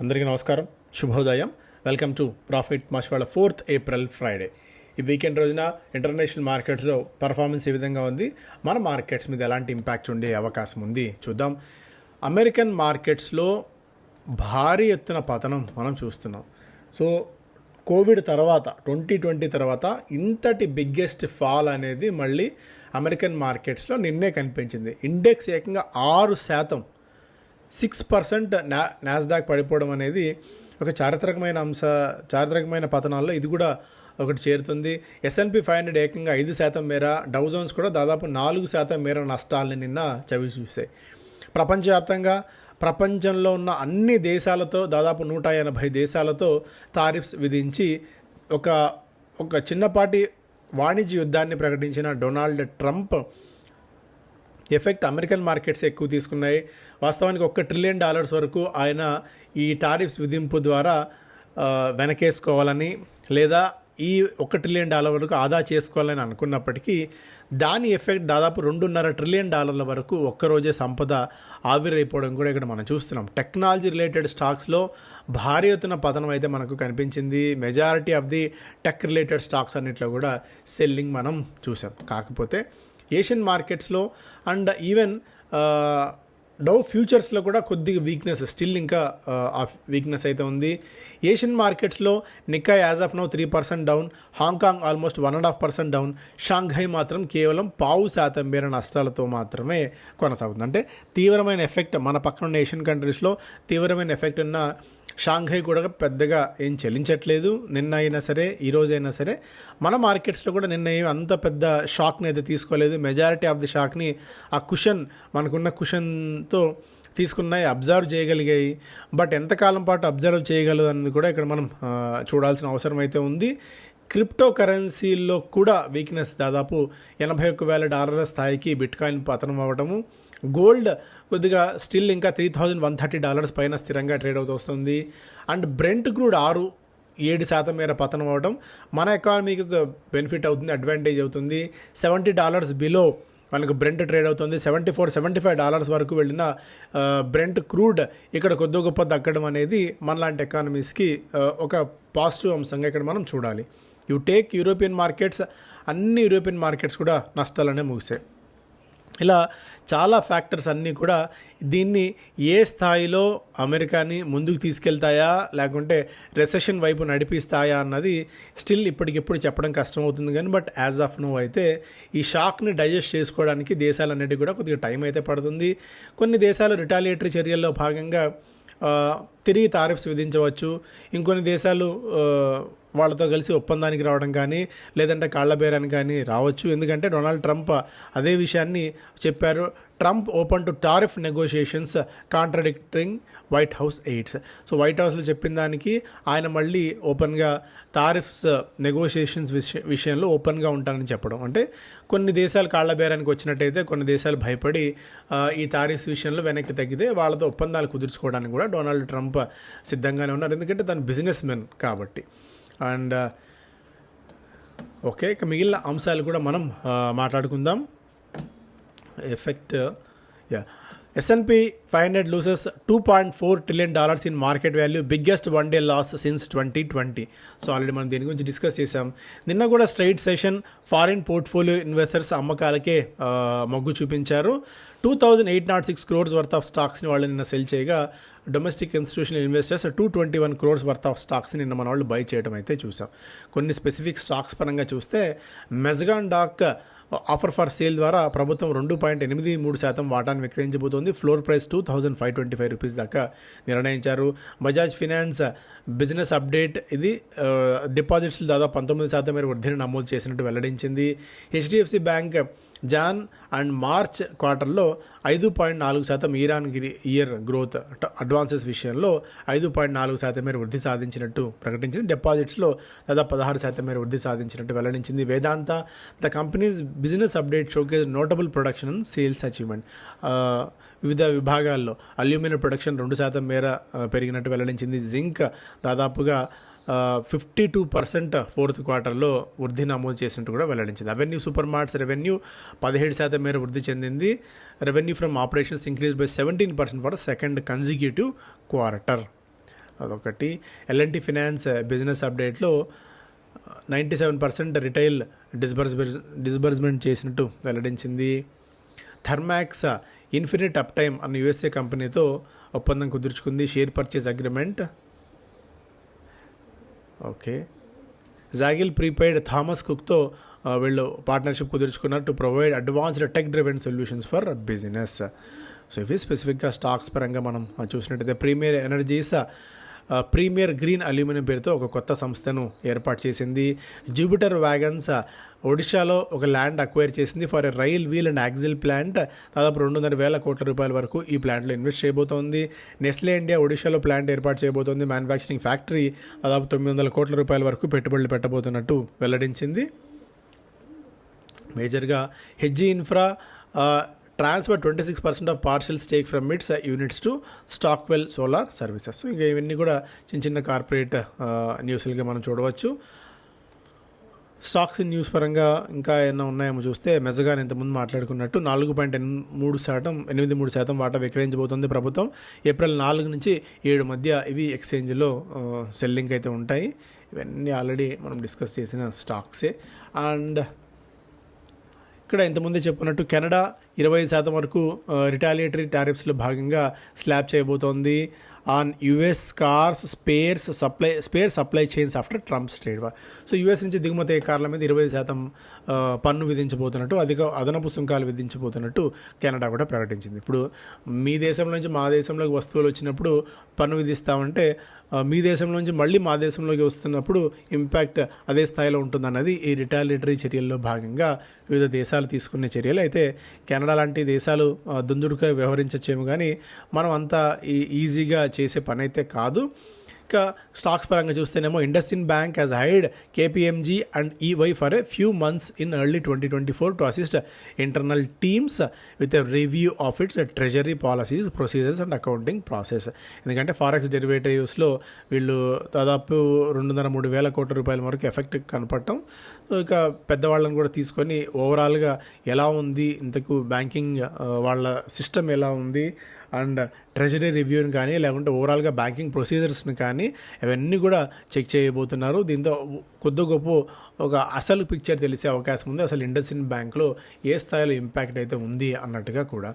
అందరికీ నమస్కారం, శుభోదయం. వెల్కమ్ టు ప్రాఫిట్ మష్వాళ్ళ 4th ఏప్రిల్ ఫ్రైడే. ఈ వీకెండ్ రోజున ఇంటర్నేషనల్ మార్కెట్స్లో పర్ఫార్మెన్స్ ఏ విధంగా ఉంది, మన మార్కెట్స్ మీద ఎలాంటి ఇంపాక్ట్ ఉండే అవకాశం ఉంది చూద్దాం. అమెరికన్ మార్కెట్స్లో భారీ ఎత్తున పతనం మనం చూస్తున్నాం. సో కోవిడ్ తర్వాత 2020 తర్వాత ఇంతటి బిగ్గెస్ట్ ఫాల్ అనేది మళ్ళీ అమెరికన్ మార్కెట్స్లో నిన్నే కనిపించింది. ఇండెక్స్ ఏకంగా 6%, 6% నాస్డాక్ పడిపోవడం అనేది ఒక చారిత్రకమైన పతనాల్లో ఇది కూడా ఒకటి చేరుతుంది. S&P 500 ఏకంగా 5% మేర, డౌ జోన్స్ కూడా దాదాపు 4% మేర నష్టాలని నిన్న చవి చూసాయి. ప్రపంచంలో ఉన్న అన్ని దేశాలతో దాదాపు 180 దేశాలతో టారిఫ్స్ విధించి ఒక చిన్నపాటి వాణిజ్య యుద్ధాన్ని ప్రకటించిన Donald Trump effect American markets ఎక్కువ తీసుకున్నాయి. వాస్తవానికి $1 ట్రిలియన్ వరకు ఆయన ఈ టారిఫ్స్ విధింపు ద్వారా వెనకేసుకోవాలని లేదా ఈ $1 ట్రిలియన్ వరకు ఆదా చేసుకోవాలని అనుకున్నప్పటికీ దాని ఎఫెక్ట్ దాదాపు $2.5 ట్రిలియన్ వరకు ఒక్కరోజే సంపద ఆవిరైపోవడం కూడా ఇక్కడ మనం చూస్తున్నాం. టెక్నాలజీ రిలేటెడ్ స్టాక్స్లో భారీ ఎత్తున పతనం అయితే మనకు కనిపించింది. Majority of the tech related stocks అన్నిట్లో కూడా సెల్లింగ్ మనం చూసాం. కాకపోతే ఏషియన్ మార్కెట్స్లో అండ్ ఈవెన్ డౌ ఫ్యూచర్స్లో కూడా కొద్దిగా వీక్నెస్ స్టిల్ ఇంకా ఆ వీక్నెస్ అయితే ఉంది. ఏషియన్ మార్కెట్స్లో Nikkei as of now 3% down, Hong Kong almost 1.5% down, Shanghai మాత్రం కేవలం 0.5% మేర నష్టాలతో మాత్రమే కొనసాగుతుంది. అంటే తీవ్రమైన ఎఫెక్ట్ మన పక్కన ఉన్న ఏషియన్ కంట్రీస్లో తీవ్రమైన ఎఫెక్ట్ ఉన్న షాంఘై కూడా పెద్దగా ఏం చెల్లించట్లేదు. నిన్న అయినా సరే, ఈరోజైనా సరే మన మార్కెట్స్లో కూడా నిన్న ఏమి అంత పెద్ద షాక్ని అయితే తీసుకోలేదు. మెజారిటీ ఆఫ్ ది షాక్ని ఆ మనకున్న కుషన్తో తీసుకున్నాయి, అబ్జర్వ్ చేయగలిగాయి. బట్ ఎంతకాలం పాటు అబ్జర్వ్ చేయగలదు అన్నది కూడా ఇక్కడ మనం చూడాల్సిన అవసరం అయితే ఉంది. క్రిప్టో కరెన్సీల్లో కూడా వీక్నెస్, దాదాపు $81,000 స్థాయికి బిట్కాయిన్ పతనం అవ్వటము. గోల్డ్ కొద్దిగా స్టిల్ ఇంకా $3,130 పైన స్థిరంగా ట్రేడ్ అవుతూ వస్తుంది. అండ్ బ్రెంట్ క్రూడ్ 6-7% మేర పతనం అవ్వడం మన ఎకానమీకి బెనిఫిట్ అవుతుంది, అడ్వాంటేజ్ అవుతుంది. $70 బిలో మనకు బ్రెంట్ ట్రేడ్ అవుతుంది. $74-75 వరకు వెళ్ళిన బ్రెంట్ క్రూడ్ ఇక్కడ కొద్ది గొప్ప దక్కడం అనేది మనలాంటి ఎకానమీస్కి ఒక పాజిటివ్ అంశంగా ఇక్కడ మనం చూడాలి. యూ టేక్ యూరోపియన్ మార్కెట్స్, అన్ని యూరోపియన్ మార్కెట్స్ కూడా నష్టాలనే ముగిసాయి. ఇలా చాలా ఫ్యాక్టర్స్ అన్నీ కూడా దీన్ని ఏ స్థాయిలో అమెరికాని ముందుకు తీసుకెళ్తాయా లేకుంటే రెసెషన్ వైపు నడిపిస్తాయా అన్నది స్టిల్ ఇప్పటికిప్పుడు చెప్పడం కష్టమవుతుంది. కానీ బట్ యాజ్ ఆఫ్ నో అయితే ఈ షాక్ని డైజెస్ట్ చేసుకోవడానికి దేశాలన్నిటికీ కూడా కొద్దిగా టైం అయితే పడుతుంది. కొన్ని దేశాలు రిటాలియేటరీ చర్యల్లో భాగంగా తిరిగి టారిఫ్స్ విధించవచ్చు. ఇంకొన్ని దేశాలు వాళ్ళతో కలిసి ఒప్పందానికి రావడం కానీ లేదంటే కాళ్లబేరానికి కానీ రావచ్చు. ఎందుకంటే డొనాల్డ్ ట్రంప్ అదే విషయాన్ని చెప్పారు. Trump open to tariff negotiations contradicting white house AIDS. So white హౌస్లో చెప్పిన దానికి ఆయన మళ్ళీ ఓపెన్గా టారిఫ్స్ నెగోషియేషన్స్ విషయంలో ఓపెన్గా ఉంటానని చెప్పడం. అంటే కొన్ని దేశాలు కాళ్లబేరానికి వచ్చినట్టయితే కొన్ని దేశాలు భయపడి ఈ టారిఫ్స్ విషయంలో వెనక్కి తగ్గితే వాళ్ళతో ఒప్పందాలు కుదుర్చుకోవడానికి కూడా డొనాల్డ్ ట్రంప్ సిద్ధంగానే ఉన్నారు. ఎందుకంటే తను బిజినెస్ మెన్ కాబట్టి. అండ్ ఓకే, ఇక మిగిలిన అంశాలు కూడా మనం మాట్లాడుకుందాం. Effect S&P 500 loses $2.4 trillion in market value, biggest one-day loss since 2020. So already మనం దీని గురించి డిస్కస్ చేసాం. నిన్న కూడా straight session foreign portfolio investors అమ్మకాలకే మొగ్గు చూపించారు. 2,806 crores వర్త్ ఆఫ్ స్టాక్స్ని వాళ్ళు నిన్న సెల్ చేయగా domestic institutional investors 221 crores worth of స్టాక్స్ని నిన్న మన వాళ్ళు బై చేయడం అయితే చూసాం. కొన్ని స్పెసిఫిక్ స్టాక్స్ పరంగా చూస్తే Mazagon Dock offer for sale ద్వారా ప్రభుత్వం 2.83% వాటాను విక్రయించబోతోంది. ఫ్లోర్ ప్రైస్ $2,525 దాకా నిర్ణయించారు. బజాజ్ ఫినాన్స్ బిజినెస్ అప్డేట్, ఇది డిపాజిట్స్లో దాదాపు 19% మేర వృద్ధిని నమోదు చేసినట్టు వెల్లడించింది. HDFC bank Jan and March క్వార్టర్లో 5.4% year on year growth advances విషయంలో 5.4% మేర వృద్ధి సాధించినట్టు ప్రకటించింది. డిపాజిట్స్లో దాదాపు 16% మేర వృద్ధి సాధించినట్టు వెల్లడించింది. Vedanta the companies business update showcase notable production and sales achievement. వివిధ విభాగాల్లో అల్యూమినియం ప్రొడక్షన్ 2% మేర పెరిగినట్టు వెల్లడించింది. జింక్ దాదాపుగా 52% ఫోర్త్ క్వార్టర్లో వృద్ధి నమోదు చేసినట్టు కూడా వెల్లడించింది. అవెన్యూ సూపర్ మార్ట్స్ రెవెన్యూ 17% మేర వృద్ధి చెందింది. Revenue from operations increase by 17% for second consecutive quarter. అదొకటి. ఎల్ఎన్టీ ఫినాన్స్ బిజినెస్ అప్డేట్లో 97% రిటైల్ డిస్బర్స్మెంట్ చేసినట్టు వెల్లడించింది. థర్మాక్స్ ఇన్ఫినిట్ అప్ టైమ్ అన్న యూఎస్ఏ కంపెనీతో ఒప్పందం కుదుర్చుకుంది, share purchase agreement. Okay. Zaggle prepaid Thomas కుక్తో వీళ్ళు పార్ట్నర్షిప్ కుదుర్చుకున్నారు to provide advanced tech driven solutions for business. So ఇవి స్పెసిఫిక్గా స్టాక్స్ పరంగా మనం చూసినట్టయితే Premier Energies Premier Green Aluminium పేరుతో ఒక కొత్త సంస్థను ఏర్పాటు చేసింది. జూపిటర్ వ్యాగన్స్ ఒడిశాలో ఒక ల్యాండ్ అక్వైర్ చేసింది for a rail wheel and axle plant. దాదాపు 200,000 కోట్ల రూపాయల వరకు ఈ ప్లాంట్లో ఇన్వెస్ట్ చేయబోతోంది. నెస్లే ఇండియా ఒడిశాలో ప్లాంట్ ఏర్పాటు చేయబోతోంది. మ్యానుఫ్యాక్చరింగ్ ఫ్యాక్టరీ దాదాపు 900 కోట్ల రూపాయల వరకు పెట్టుబడులు పెట్టబోతున్నట్టు వెల్లడించింది. మేజర్గా HG infra transfer 26% of partial stake from its units to Stockwell solar services. ఇంకా ఇవన్నీ కూడా చిన్న కార్పొరేట్ న్యూస్లుగా మనం చూడవచ్చు. స్టాక్స్ న్యూస్ పరంగా ఇంకా ఏమైనా ఉన్నాయేమో చూస్తే మెజగాన్ ఇంతకుముందు మాట్లాడుకున్నట్టు 4.83% వాటా విక్రయించబోతుంది ప్రభుత్వం. ఏప్రిల్ 4 నుంచి 7 మధ్య ఇవి ఎక్స్చేంజ్లో సెల్లింగ్ అయితే ఉంటాయి. ఇవన్నీ ఆల్రెడీ మనం డిస్కస్ చేసిన స్టాక్సే. అండ్ ఇక్కడ ఇంతకుముందే చెప్పుకున్నట్టు కెనడా 25% వరకు రిటాలియేటరీ టారిఫ్స్లో భాగంగా స్లాబ్ చేయబోతోంది on US cars spare supply chains after Trump's trade war. So US నుంచి దిగుమతి కార్ల మీద 25% పన్ను విధించబోతున్నట్టు, అదనపు సుంకాలు విధించబోతున్నట్టు కెనడా కూడా ప్రకటించింది. ఇప్పుడు మీ దేశంలో నుంచి మా దేశంలోకి వస్తువులు వచ్చినప్పుడు పన్ను విధిస్తామంటే మీ దేశంలో నుంచి మళ్ళీ మా దేశంలోకి వస్తున్నప్పుడు ఇంపాక్ట్ అదే స్థాయిలో ఉంటుందన్నది ఈ రిటాలియేటరీ చర్యల్లో భాగంగా వివిధ దేశాలు తీసుకునే చర్యలు. అయితే కెనడా లాంటి దేశాలు దుందుడుగా వ్యవహరించచ్చేమో కానీ మనం అంతా ఈజీగా చేసే పని అయితే కాదు. ఇక స్టాక్స్ పరంగా చూస్తేనేమో IndusInd bank has hired KPMG and EY for a few months in early 2024 to assist internal teams with a review of it's treasury policies, procedures and accounting process. ఎందుకంటే ఫారెక్స్ డెరివేటివ్స్లో వీళ్ళు దాదాపు 203,000 కోట్ల రూపాయల వరకు ఎఫెక్ట్ కనపడటం. ఇక పెద్దవాళ్ళని కూడా తీసుకొని ఓవరాల్గా ఎలా ఉంది, ఇంతకు బ్యాంకింగ్ వాళ్ళ సిస్టమ్ ఎలా ఉంది అండ్ ట్రెజరీ రివ్యూని కానీ లేకుంటే ఓవరాల్గా బ్యాంకింగ్ ప్రొసీజర్స్ని కానీ అవన్నీ కూడా చెక్ చేయబోతున్నారు. దీంతో కొద్ది గొప్ప ఒక అసలు పిక్చర్ తెలిసే అవకాశం ఉంది, అసలు ఇండస్ఇండ్ బ్యాంక్లో ఏ స్థాయిలో ఇంపాక్ట్ అయితే ఉంది అన్నట్టుగా కూడా.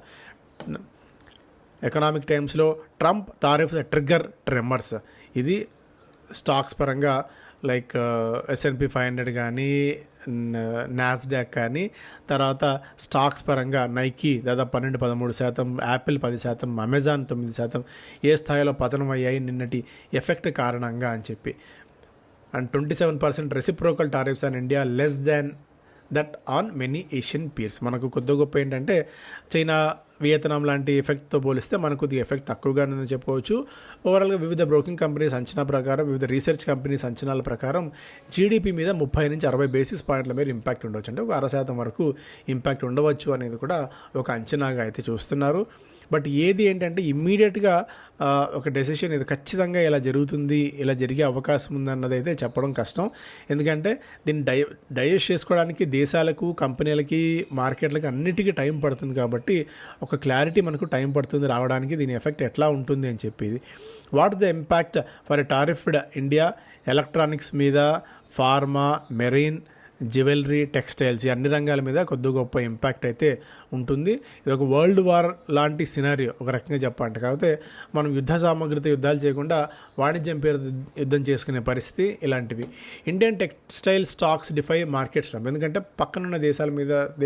ఎకనామిక్ టైమ్స్లో ట్రంప్ తారిఫ్స్ ట్రిగ్గర్ ట్రెమ్మర్స్, ఇది స్టాక్స్ పరంగా లైక్ S&P 500 కానీ నాస్డాక్ కానీ, తర్వాత స్టాక్స్ పరంగా నైకీ దాదాపు 12-13%, యాపిల్ 10%, అమెజాన్ 9% ఏ స్థాయిలో పతనం అయ్యాయి నిన్నటి ఎఫెక్ట్ కారణంగా అని చెప్పి. And 27% reciprocal tariffs on India less than that on many Asian peers. మనకు కొద్ది గొప్ప ఏంటంటే చైనా, వియత్నాం లాంటి ఎఫెక్ట్తో పోలిస్తే మనకు ఇది ఎఫెక్ట్ తక్కువగానే చెప్పుకోవచ్చు. ఓవరాల్గా వివిధ బ్రోకింగ్ కంపెనీస్ అంచనా ప్రకారం, వివిధ రీసెర్చ్ కంపెనీస్ అంచనాల ప్రకారం జీడిపి మీద 30 నుంచి 60 బేసిస్ పాయింట్ల మీద ఇంపాక్ట్ ఉండవచ్చు, అంటే ఒక 60% వరకు ఇంపాక్ట్ ఉండవచ్చు అనేది కూడా ఒక అంచనాగా అయితే చూస్తున్నారు. బట్ ఏది ఏంటంటే ఇమ్మీడియట్గా ఒక డెసిషన్ ఇది ఖచ్చితంగా ఇలా జరుగుతుంది, ఇలా జరిగే అవకాశం ఉందన్నది అయితే చెప్పడం కష్టం. ఎందుకంటే దీన్ని డైజెస్ట్ చేసుకోవడానికి దేశాలకు, కంపెనీలకి, మార్కెట్లకి అన్నిటికీ టైం పడుతుంది. కాబట్టి ఒక క్లారిటీ మనకు టైం పడుతుంది రావడానికి, దీని ఎఫెక్ట్ ఎట్లా ఉంటుంది అని చెప్పేది. What the impact for a tariffed India? Electronics మీద, ఫార్మా, మెరైన్, జ్యువెలరీ, టెక్స్టైల్స్ ఈ అన్ని రంగాల మీద కొద్ది గొప్ప ఇంపాక్ట్ అయితే ఉంటుంది. ఇది ఒక వరల్డ్ వార్ లాంటి సినారియో ఒక రకంగా చెప్పాలంటే. కాకపోతే మనం యుద్ధ సామగ్రితో యుద్ధాలు చేయకుండా వాణిజ్యం పేరు యుద్ధం చేసుకునే పరిస్థితి ఇలాంటివి. Indian textile stocks defy markets, ఎందుకంటే పక్కనున్న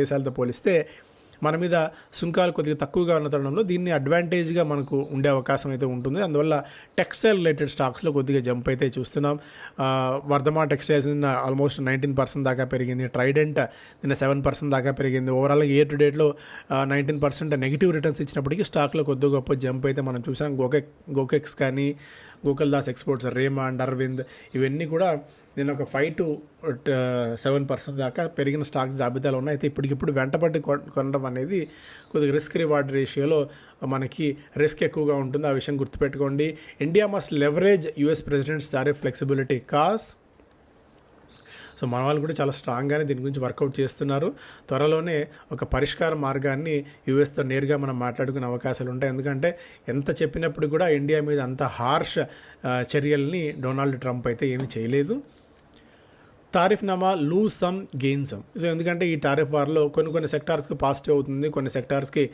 దేశాలతో పోలిస్తే మన మీద సుంకాలు కొద్దిగా తక్కువగా ఉన్న తరుణంలో దీన్ని అడ్వాంటేజ్గా మనకు ఉండే అవకాశం అయితే ఉంటుంది. అందువల్ల టెక్స్టైల్ రిలేటెడ్ స్టాక్స్లో కొద్దిగా జంప్ అయితే చూస్తున్నాం. వర్ధమా టెక్స్టైల్స్ నిన్న ఆల్మోస్ట్ 19% దాకా పెరిగింది. ట్రైడెంట్ నిన్న 7% దాకా పెరిగింది. ఓవరాల్గా ఇయర్ టు డేట్లో 19% నెగిటివ్ రిటర్న్స్ ఇచ్చినప్పటికీ స్టాక్లో కొద్ది గొప్ప జంప్ అయితే మనం చూసాం. గోకెక్స్ కానీ, గోకుల్దాస్ ఎక్స్పోర్ట్స్, రేమాండ్, అరవింద్ ఇవన్నీ కూడా నేను ఒక 5 to 7% దాకా పెరిగిన స్టాక్స్ జాబితాలో ఉన్నాయి. అయితే ఇప్పటికిప్పుడు వెంటబడి కొనడం అనేది కొద్దిగా రిస్క్ రివార్డ్ రేషియోలో మనకి రిస్క్ ఎక్కువగా ఉంటుంది. ఆ విషయం గుర్తుపెట్టుకోండి. India must leverage US president's tariff flexibility cause. So మన వాళ్ళు కూడా చాలా స్ట్రాంగ్గానే దీని గురించి వర్కౌట్ చేస్తున్నారు. త్వరలోనే ఒక పరిష్కార మార్గాన్ని యూఎస్తో నేరుగా మనం మాట్లాడుకునే అవకాశాలు ఉంటాయి. ఎందుకంటే ఎంత చెప్పినప్పుడు కూడా ఇండియా మీద అంత హార్ష్ చర్యల్ని డొనాల్డ్ ట్రంప్ అయితే ఏమీ చేయలేదు. Tariff Nama loose some gain some. So ఎందుకంటే ఈ టారిఫ్ వార్లో కొన్ని సెక్టార్స్కి పాజిటివ్ అవుతుంది, కొన్ని సెక్టార్స్కి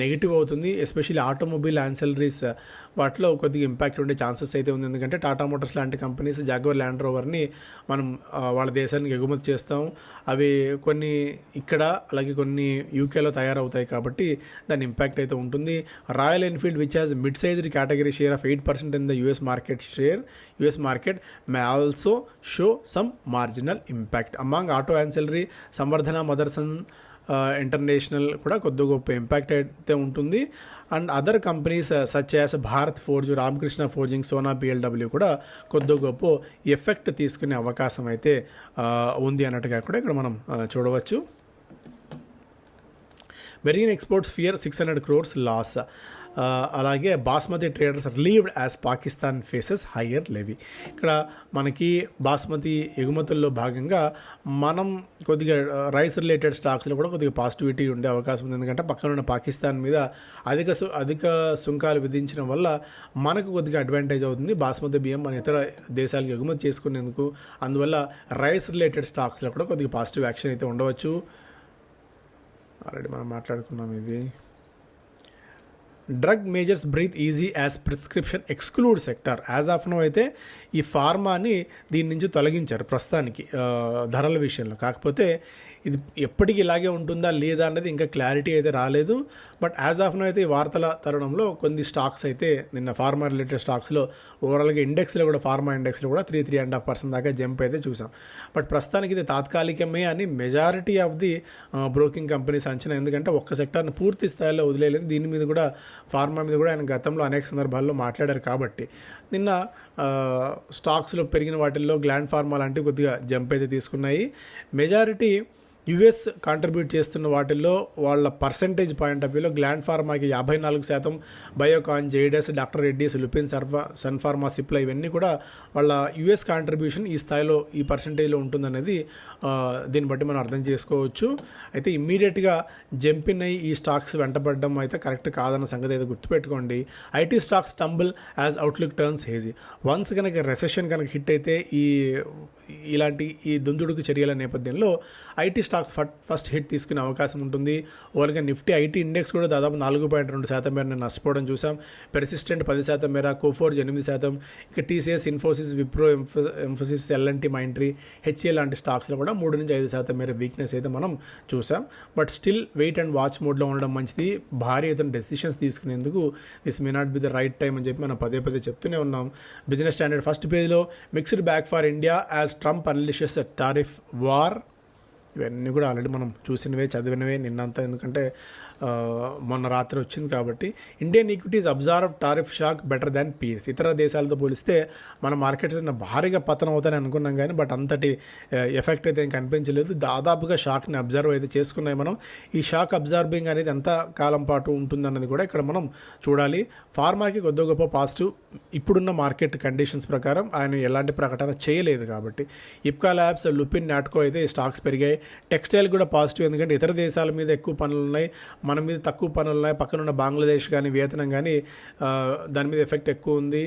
నెగిటివ్ అవుతుంది. ఎస్పెషల్లీ ఆటోమొబైల్ యాన్సిలరీస్ వాటిలో కొద్దిగా ఇంపాక్ట్ ఉండే ఛాన్సెస్ అయితే ఉంది. ఎందుకంటే టాటా మోటార్స్ లాంటి కంపెనీస్ జాగ్వర్ ల్యాండ్ రోవర్ని మనం వాళ్ళ దేశానికి ఎగుమతి చేస్తాం. అవి కొన్ని ఇక్కడ అలాగే కొన్ని యూకేలో తయారవుతాయి కాబట్టి దాని ఇంపాక్ట్ అయితే ఉంటుంది. Royal Enfield which has mid sized category share of 8% in the US market may also show some marginal impact. Among auto ancillary Samvardhana Motherson International కూడా కొద్ది గొప్ప ఇంపాక్ట్ అయితే ఉంటుంది. And other companies such as Bharat Forge, Ramakrishna Forging, Sona BLW కూడా కొద్ది గొప్ప effect తీసుకునే అవకాశం అయితే ఉంది అన్నట్టుగా కూడా ఇక్కడ మనం చూడవచ్చు. Marine exports fear 600 crores loss. అలాగే basmati traders relieved as Pakistan faces higher levy. ఇక్కడ మనకి బాస్మతి ఎగుమతుల్లో భాగంగా మనం కొద్దిగా రైస్ రిలేటెడ్ స్టాక్స్లో కూడా కొద్దిగా పాజిటివిటీ ఉండే అవకాశం ఉంది. ఎందుకంటే పక్కనున్న పాకిస్తాన్ మీద అధిక సుంకాలు విధించడం వల్ల మనకు కొద్దిగా అడ్వాంటేజ్ అవుతుంది. బాస్మతి బియ్యం మన ఇతర దేశాలకు ఎగుమతి చేసుకునేందుకు, అందువల్ల రైస్ రిలేటెడ్ స్టాక్స్లో కూడా కొద్దిగా పాజిటివ్ యాక్షన్ అయితే ఉండవచ్చు. ఆల్రెడీ మనం మాట్లాడుకున్నాం ఇది. Drug majors breathe easy as prescription exclude sector. As of now అయితే ఈ ఫార్మాని దీని నుంచి తొలగించారు ప్రస్తుతానికి ధరల విషయంలో. కాకపోతే ఇది ఎప్పటికీ ఇలాగే ఉంటుందా లేదా అన్నది ఇంకా క్లారిటీ అయితే రాలేదు. బట్ యాజ్ ఆఫ్ నో అయితే ఈ వార్తల తరుణంలో కొన్ని స్టాక్స్ అయితే నిన్న ఫార్మా రిలేటెడ్ స్టాక్స్లో ఓవరాల్గా ఇండెక్స్లో కూడా ఫార్మా ఇండెక్స్లో కూడా 3.5% దాకా జంప్ అయితే చూసాం. బట్ ప్రస్తుతానికి ఇది తాత్కాలికమే అని majority of the broking companies అంచనా. ఎందుకంటే ఒక్క సెక్టార్ని పూర్తి స్థాయిలో వదిలేదు. దీని మీద కూడా ఫార్మా మీద కూడా ఆయన గతంలో అనేక సందర్భాల్లో మాట్లాడారు. కాబట్టి నిన్న స్టాక్స్లో పెరిగిన వాటిల్లో గ్లాండ్ ఫార్మా లాంటివి కొద్దిగా జంప్ అయితే తీసుకున్నాయి. మెజారిటీ యుఎస్ కాంట్రిబ్యూట్ చేస్తున్న వాటిల్లో వాళ్ళ పర్సంటేజ్ పాయింట్ ఆఫ్ వ్యూలో గ్లాండ్ ఫార్మాకి 54%, బయోకాన్, జైడస్, డాక్టర్ రెడ్డీస్, లుపిన్, సన్ ఫార్మా, సిప్లా ఇవన్నీ కూడా వాళ్ళ యుఎస్ కాంట్రిబ్యూషన్ ఈ స్థాయిలో ఈ పర్సంటేజ్లో ఉంటుందనేది దీన్ని బట్టి మనం అర్థం చేసుకోవచ్చు. అయితే ఇమ్మీడియట్గా జంపిన్ అయ్యి ఈ స్టాక్స్ వెంటబడడం అయితే కరెక్ట్ కాదన్న సంగతి అయితే గుర్తుపెట్టుకోండి. IT stocks stumble as outlook turns hazy. Once కనుక రెసెషన్ కనుక హిట్ అయితే ఇలాంటి ఈ దుందుడుకు చర్యల నేపథ్యంలో ఐటీ స్టాక్స్ ఫస్ట్ హిట్ తీసుకునే అవకాశం ఉంటుంది. ఓవర్గా నిఫ్టీ ఐటీ ఇండెక్స్ కూడా దాదాపు 4.2% మేర నష్టపోవడం చూసాం. పెర్సిస్టెంట్ 10% మేర, కోఫోర్జ్ 8%, ఇక టీసీఎస్, ఇన్ఫోసిస్, విప్రో, ఎంఫోసిస్, ఎల్ఎన్టీ, మైంట్రీ, హెచ్ఏ లాంటి స్టాక్స్లో కూడా 3-5% మేర వీక్నెస్ అయితే మనం చూసాం. But still wait and watch మోడ్లో ఉండడం మంచిది. భారీ ఎత్తున డెసిషన్స్ తీసుకునేందుకు this may not be the right time అని చెప్పి మనం పదే చెప్తూనే ఉన్నాం. బిజినెస్ స్టాండర్డ్ ఫస్ట్ పేజ్లో mixed bag for India as Trump unleashes tariff war. ఇవన్నీ కూడా ఆల్రెడీ మనం చూసినవే, చదివినవే నిన్నంతా. ఎందుకంటే మొన్న రాత్రి వచ్చింది కాబట్టి. Indian equities observe tariff shock better than peers. ఇతర దేశాలతో పోలిస్తే మన మార్కెట్ భారీగా పతనం అవుతాయని అనుకున్నాం కానీ బట్ అంతటి ఎఫెక్ట్ అయితే ఏం కనిపించలేదు. దాదాపుగా షాక్ని అబ్జర్వ్ అయితే చేసుకున్నాయి మనం. ఈ షాక్ అబ్జర్వింగ్ అనేది ఎంత కాలం పాటు ఉంటుందన్నది కూడా ఇక్కడ మనం చూడాలి. ఫార్మాకి కొద్ది గొప్ప పాజిటివ్ ఇప్పుడున్న మార్కెట్ కండిషన్స్ ప్రకారం ఆయన ఎలాంటి ప్రకటన చేయలేదు కాబట్టి. ఇప్కా ల్యాబ్స్, లుపిన్, నాట్కో అయితే స్టాక్స్ పెరిగాయి. టెక్స్టైల్ కూడా పాజిటివ్, ఎందుకంటే ఇతర దేశాల మీద ఎక్కువ పనులు ఉన్నాయి, మన మీద తక్కువ పనులు ఉన్నాయి. పక్కనున్న బంగ్లాదేశ్ కానీ వియత్నాం కానీ దాని మీద ఎఫెక్ట్ ఎక్కువ ఉంది.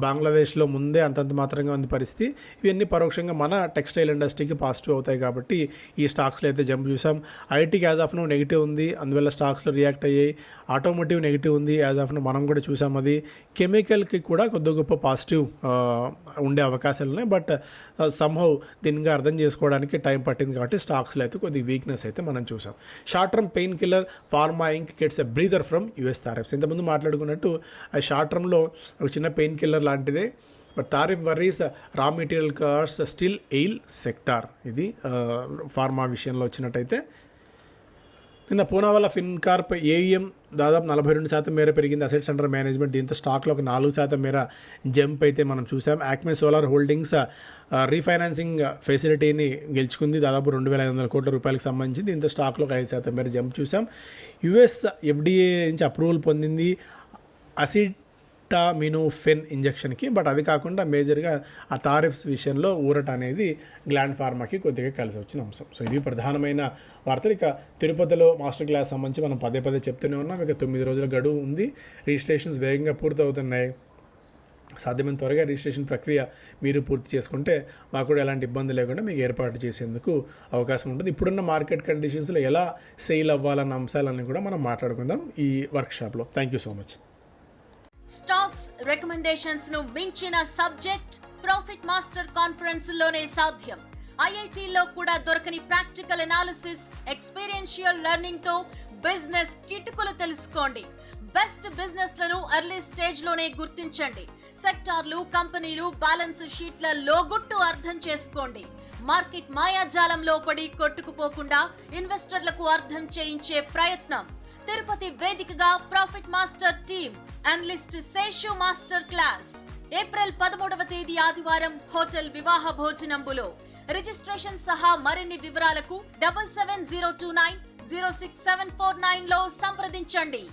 బంగ్లాదేశ్లో ముందే అంతంత మాత్రంగా ఉంది పరిస్థితి. ఇవన్నీ పరోక్షంగా మన టెక్స్టైల్ ఇండస్ట్రీకి పాజిటివ్ అవుతాయి కాబట్టి ఈ స్టాక్స్లో అయితే జంప్ చూసాం. ఐటీకి యాజ్ ఆఫ్ నో నెగిటివ్ ఉంది, అందువల్ల స్టాక్స్లో రియాక్ట్ అయ్యాయి. ఆటోమోటివ్ నెగిటివ్ ఉంది యాజ్ ఆఫ్ నో, మనం కూడా చూసాం అది. కెమికల్కి కూడా కొద్ది గొప్ప పాజిటివ్ ఉండే అవకాశాలు ఉన్నాయి. బట్ సంహౌ దీనిగా అర్థం చేసుకోవడానికి టైం పట్టింది కాబట్టి స్టాక్స్లో అయితే కొద్ది వీక్నెస్ అయితే మనం చూసాం. Short term painkiller pharma inc gets a breather from US tariffs. ఇంతకుముందు మాట్లాడుకున్నట్టు ఆ షార్ట్ టర్మ్లో ఒక చిన్న పెయిన్ కిల్లర్ లాంటిదే. But tariff worries raw material cost still ail sector. ఇది ఫార్మా విషయంలో వచ్చినట్టయితే. నిన్న పూనావాలా ఫిన్కార్ప్ ఏఈఎం దాదాపు 42% మేర పెరిగింది అసెట్స్ అండర్ మేనేజ్మెంట్. దీంతో స్టాక్లో ఒక 4% మేర జంప్ అయితే మనం చూసాం. యాక్మే సోలార్ హోల్డింగ్స్ రీఫైనాన్సింగ్ ఫెసిలిటీని గెలుచుకుంది దాదాపు 2,500 కోట్ల రూపాయలకు సంబంధించి. దీంతో స్టాక్లో ఒక 5% మేర జంప్ చూసాం. యుఎస్ ఎఫ్డీఏ నుంచి అప్రూవల్ పొందింది అసిటామినోఫెన్ ఇంజెక్షన్కి. బట్ అది కాకుండా మేజర్గా ఆ తారిఫ్స్ విషయంలో ఊరట అనేది గ్లాండ్ ఫార్మాకి కొద్దిగా కలిసి వచ్చిన అంశం. సో ఇవి ప్రధానమైన వార్తలు. ఇక తిరుపతిలో మాస్టర్ క్లాస్ సంబంధించి మనం పదే చెప్తూనే ఉన్నాం. ఇక 9 రోజుల గడువు ఉంది. రిజిస్ట్రేషన్స్ వేగంగా పూర్తవుతున్నాయి. సాధ్యమైన త్వరగా రిజిస్ట్రేషన్ ప్రక్రియ మీరు పూర్తి చేసుకుంటే మాకు కూడా ఎలాంటి ఇబ్బంది లేకుండా మీకు ఏర్పాటు చేసేందుకు అవకాశం ఉంటుంది. ఇప్పుడున్న మార్కెట్ కండిషన్స్లో ఎలా సేల్ అవ్వాలన్న అంశాలన్నీ కూడా మనం మాట్లాడుకుందాం ఈ వర్క్షాప్లో. Thank you so much. Stocks recommendations ను మించిన సబ్జెక్ట్ ప్రాఫిట్ మాస్టర్ కాన్ఫరెన్స్ లోనే సాధ్యం. ఐఐటీలో కూడా దొరకని ప్రాక్టికల్ అనాలిసిస్, ఎక్స్పీరియన్షియల్ లెర్నింగ్ తో బిజినెస్ కిటుకులు తెలుసుకోండి. బెస్ట్ బిజినెస్ లను ఎర్లీ స్టేజ్ లోనే గుర్తించండి. సెక్టార్లు, కంపెనీలు, బ్యాలెన్స్ షీట్ల లోగుట్టు అర్థం చేసుకోండి. మార్కెట్ మాయాజాలంలో పడి కొట్టుకుపోకుండా ఇన్వెస్టర్లకు అర్థం చేయించే ప్రయత్నం. తిరుపతి వేదికగా profit master team analyst Seshu master class April 13వ తేదీ ఆదివారం హోటల్ వివాహ భోజనంబులో. రిజిస్ట్రేషన్ సహా మరిన్ని వివరాలకు 7702906749 లో సంప్రదించండి.